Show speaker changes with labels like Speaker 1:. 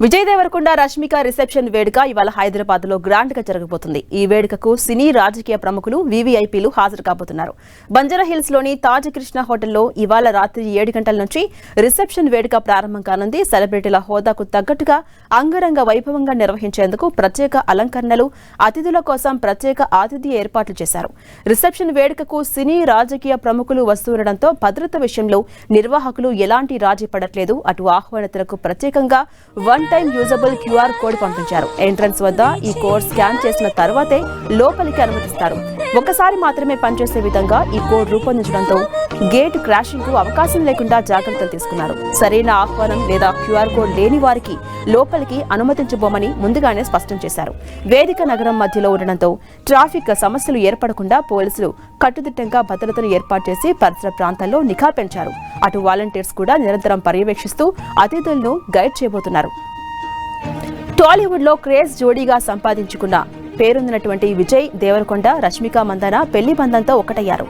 Speaker 1: Vijay Devarakonda Rashmika reception వేడుక ఇవాళ హైదరాబాద్ లో గ్రాండ్ గా జరగబోతుంది. ఈ వేడుకకు సినీ రాజకీయ ప్రముఖులు వీవీఐపీలు హాజరు కాబోతున్నారు. బంజారా హిల్స్ లోని తాజ్ కృష్ణ హోటల్లో ఇవాళ రాత్రి 7 గంటల నుంచి రిసెప్షన్ వేడుక ప్రారంభం కానుంది. సెలబ్రిటీల హోదాకు తగ్గట్టుగా అంగరంగ వైభవంగా నిర్వహించేందుకు ప్రత్యేక అలంకరణలు, అతిథుల కోసం ప్రత్యేక ఆతిథ్య ఏర్పాట్లు చేశారు. రిసెప్షన్ వేడుకకు సినీ రాజకీయ ప్రముఖులు వస్తుండటంతో భద్రత విషయంలో నిర్వాహకులు ఎలాంటి రాజీ పడట్లేదు. అటు ఆహ్వానితులకు ప్రత్యేకంగా one time usable QR code పంపించారు. ఎంట్రన్స్ వద్ద ఈ కోడ్ స్కాన్ చేసిన తర్వాతే లోపలికి అనుమతిస్తారు. ఒక్కసారి మాత్రమే పనిచేసే విధంగా ఈ కోడ్ రూపొందించడంతో గేట్ క్రాషింగ్ కు అవకాశం లేకుండా జాగ్రత్తలు తీసుకున్నారు. సరైన ఆహ్వానం లేదా క్యూఆర్ కోడ్ లేని వారికి లోపలికి అనుమతించబోమని ముందుగానే స్పష్టం చేశారు. వేదిక నగరం మధ్యలో ఉండడంతో ట్రాఫిక్ సమస్యలు ఏర్పడకుండా పోలీసులు కట్టుదిట్టంగా భద్రతను ఏర్పాటు చేసి పరిసర ప్రాంతాల్లో నిఘా పెంచారు. అటు వాలంటీర్స్ కూడా నిరంతరం పర్యవేక్షిస్తూ అతిథులను గైడ్ చేయబోతున్నారు. టాలీవుడ్ లో క్రేజ్ జోడీగా సంపాదించుకున్న పేరొందినటువంటి విజయ్ దేవరకొండ, రష్మిక మందన పెళ్లి బంధంతో ఒకటయ్యారు.